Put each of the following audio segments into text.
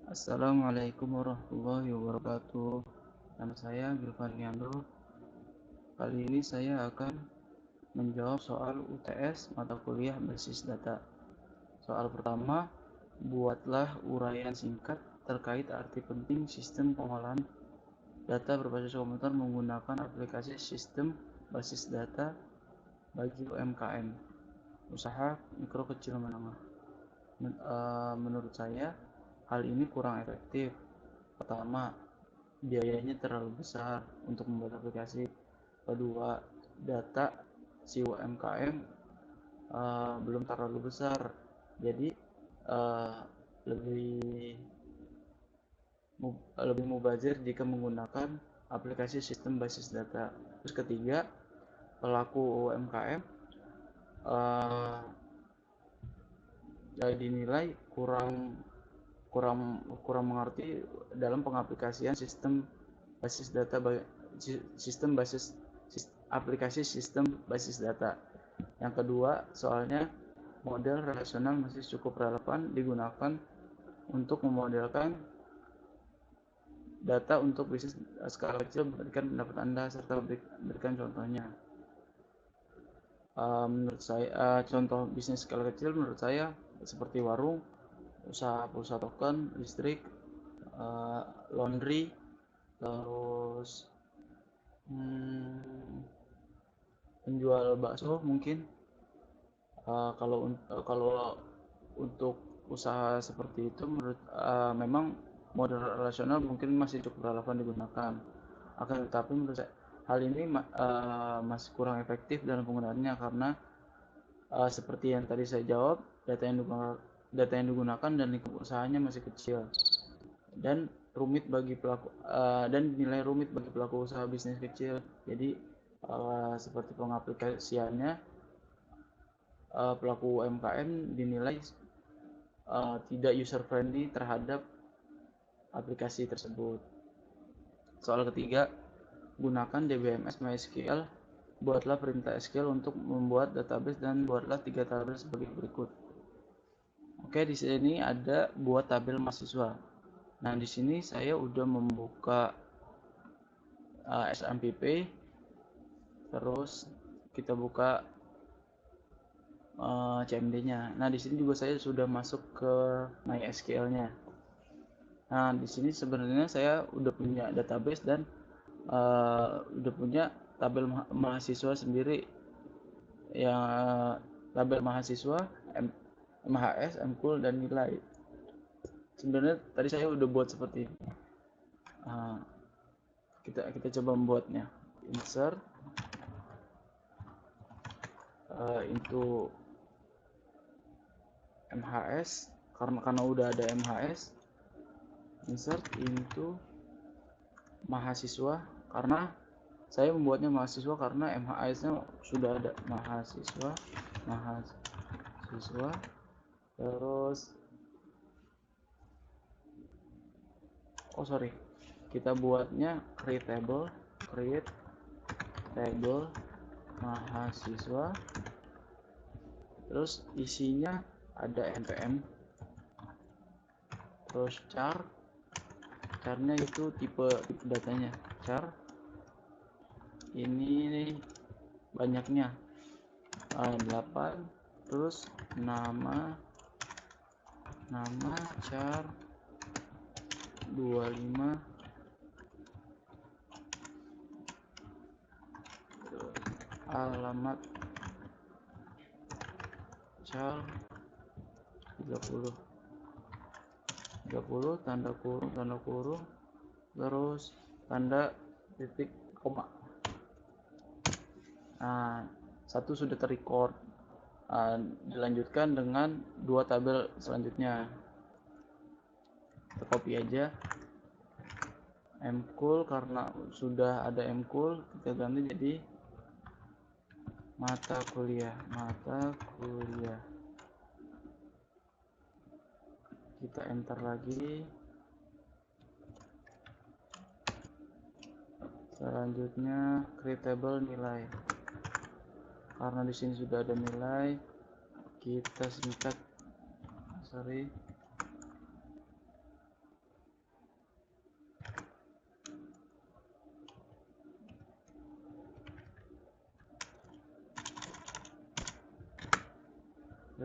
Assalamualaikum warahmatullahi wabarakatuh. Nama saya Gilvaniando. Kali ini saya akan menjawab soal UTS mata kuliah basis data. Soal pertama, buatlah uraian singkat terkait arti penting sistem pengolahan data berbasis komputer menggunakan aplikasi sistem basis data bagi UMKM, usaha mikro kecil menengah. Menurut saya, hal ini kurang efektif. Pertama, biayanya terlalu besar untuk membuat aplikasi. Kedua, data si UMKM belum terlalu besar, jadi uh, lebih lebih mubazir jika menggunakan aplikasi sistem basis data. Terus ketiga, pelaku UMKM uh, dinilai kurang kurang kurang mengerti dalam pengaplikasian sistem basis data sistem basis aplikasi sistem basis data. Yang kedua, soalnya model relasional masih cukup relevan digunakan untuk memodelkan data untuk bisnis skala kecil. Berikan pendapat Anda serta berikan contohnya. Menurut saya contoh bisnis skala kecil menurut saya seperti warung, usaha pulsa token, listrik, laundry, terus penjual bakso mungkin. Kalau untuk usaha seperti itu menurut memang model relasional mungkin masih cukup relevan digunakan. Akan tetapi menurut saya hal ini masih kurang efektif dalam penggunaannya karena seperti yang tadi saya jawab, data yang digunakan dan lingkup usahanya masih kecil dan rumit bagi pelaku dan dinilai rumit bagi pelaku usaha bisnis kecil. Jadi seperti pengaplikasiannya pelaku UMKM dinilai tidak user friendly terhadap aplikasi tersebut. Soal ketiga, gunakan DBMS MySQL. Buatlah perintah SQL untuk membuat database dan buatlah 3 tabel sebagai berikut. Oke, di sini ada buat tabel mahasiswa. Nah, di sini saya udah membuka SMPP. Terus kita buka CMD-nya. Nah, di sini juga saya sudah masuk ke MySQL-nya. Nah, di sini sebenarnya saya udah punya database dan udah punya tabel mahasiswa sendiri, yang tabel mahasiswa, MHS, MKUL, dan nilai. Sebenarnya tadi saya udah buat seperti ini. Kita coba membuatnya. Insert into MHS, karena udah ada MHS. Insert into mahasiswa, karena saya membuatnya mahasiswa karena MHS-nya sudah ada. mahasiswa terus kita buatnya create table mahasiswa, terus isinya ada npm, terus charnya itu tipe datanya char. Ini banyaknya 8, terus nama char 25, alamat char 30, tanda kurung, terus tanda titik koma. Nah, satu sudah terrecord. Dilanjutkan dengan 2 tabel selanjutnya. Kita copy aja mkul, karena sudah ada mkul kita ganti jadi mata kuliah. Kita enter lagi. Selanjutnya create table nilai, karena di sini sudah ada nilai, kita singkat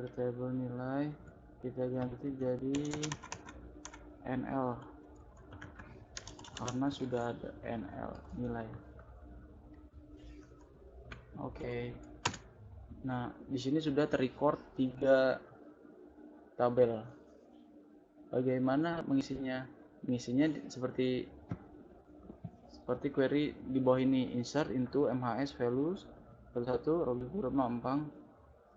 dari tabel nilai kita ganti jadi NL karena sudah ada NL nilai. Oke. Nah, di sini sudah terrecord 3 tabel. Bagaimana mengisinya? Mengisinya seperti query di bawah ini, insert into MHS values satu Robi Mampang.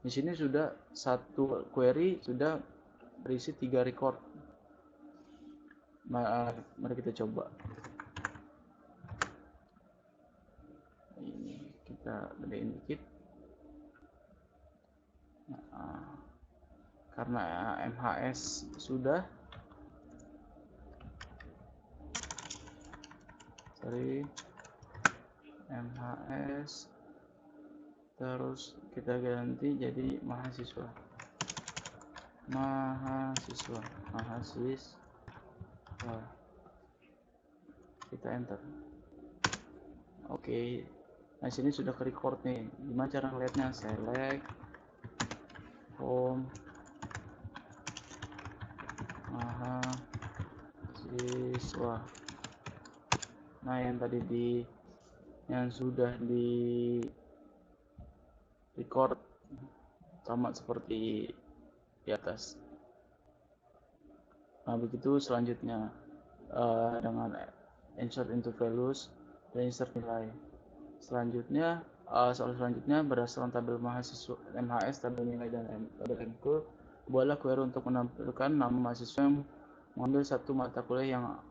Di sini sudah satu query sudah berisi 3 record. Mari kita coba. Ini kita gedein dikit. Nah, karena MHS sudah, MHS terus kita ganti jadi mahasiswa, kita enter. Oke. Nah, sini sudah ke record nih. Gimana cara ngeliatnya? Select home mahasiswa. Nah, yang tadi yang sudah di record sama seperti di atas. Nah, begitu selanjutnya dengan insert into values dan insert nilai. Selanjutnya soal selanjutnya berdasarkan tabel mahasiswa MHS, tabel nilai dan tabel MQ, buatlah query untuk menampilkan nama mahasiswa yang mengambil satu mata kuliah yang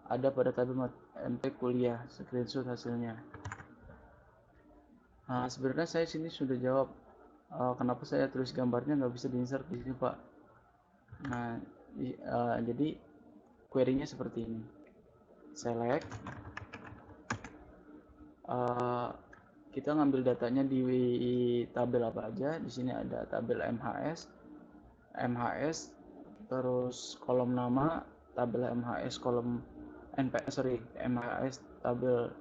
ada pada tabel MP kuliah. Screenshot hasilnya. Nah, sebenarnya saya sini sudah jawab kenapa saya tulis gambarnya nggak bisa diinsert di sini, Pak. Nah, jadi query-nya seperti ini. Select, kita ngambil datanya di tabel apa aja. Di sini ada tabel MHS, terus kolom nama, tabel MHS kolom MHS tabel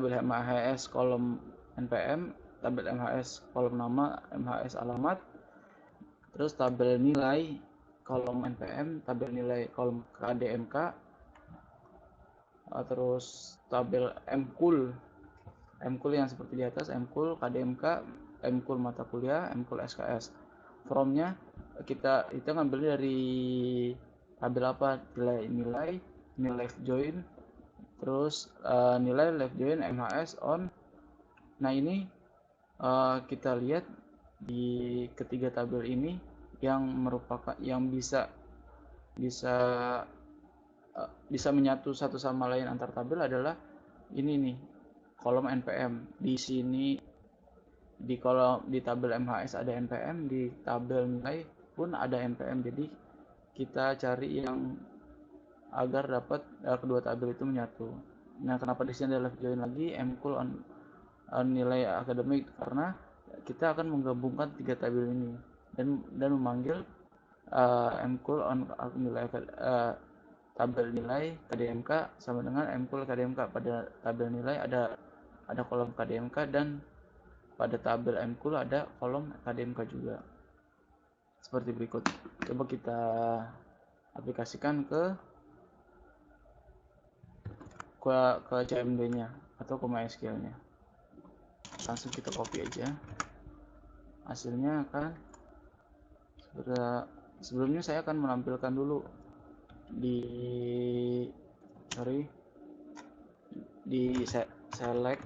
MHS kolom NPM, tabel MHS kolom nama, MHS alamat, terus tabel nilai kolom NPM, tabel nilai kolom KDMK, terus tabel MKUL yang seperti di atas, MKUL, KDMK, MKUL mata kuliah, MKUL SKS. Formnya kita ngambil dari tabel apa? Nilai left join, terus nilai left join MHS on. Nah, ini kita lihat di ketiga tabel ini yang merupakan yang bisa menyatu satu sama lain antar tabel adalah ini nih, kolom NPM. Di sini di tabel MHS ada NPM, di tabel nilai pun ada NPM. Jadi kita cari yang agar dapat kedua tabel itu menyatu. Nah, kenapa di sini ada left join lagi MKUL on nilai akademik? Karena kita akan menggabungkan tiga tabel ini dan memanggil MKUL on nilai tabel nilai KDMK sama dengan MKUL KDMK. Pada tabel nilai ada kolom KDMK dan pada tabel MKUL ada kolom KDMK juga. Seperti berikut. Coba kita aplikasikan ke CMD-nya atau ke MySQL-nya. Langsung kita copy aja. Hasilnya akan sebelumnya saya akan menampilkan dulu di select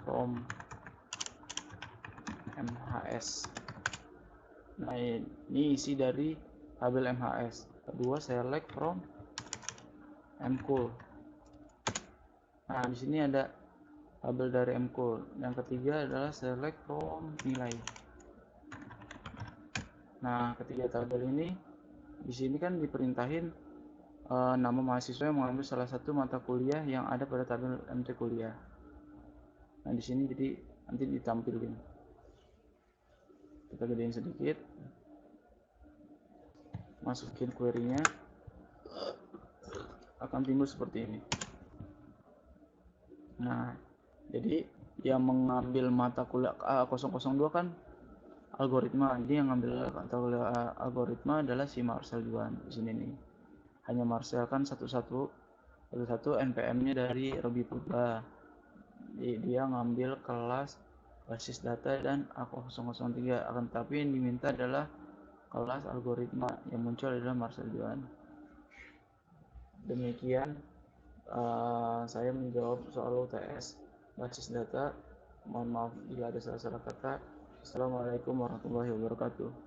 from MHS. Nah, ini isi dari tabel MHS. Kedua, select from MKUL. Nah, di sini ada tabel dari MKUL. Yang ketiga adalah select from nilai. Nah, ketiga tabel ini di sini kan diperintahin nama mahasiswa yang mengambil salah satu mata kuliah yang ada pada tabel MT kuliah. Nah, di sini jadi nanti ditampilkan. Kita gedein sedikit. Masukin query-nya. Akan timbul seperti ini. Nah, jadi yang mengambil mata kuliah 002 kan algoritma. Jadi yang ngambil atau algoritma adalah si Marcel Juan di sini nih. Hanya Marcel kan satu NPM-nya dari Robi Purba. Jadi dia ngambil kelas basis data dan A003, akan tapi yang diminta adalah kelas algoritma, yang muncul adalah Marcel Juan. Demikian saya menjawab soal UTS basis data. Mohon maaf bila ada salah-salah kata. Assalamualaikum warahmatullahi wabarakatuh.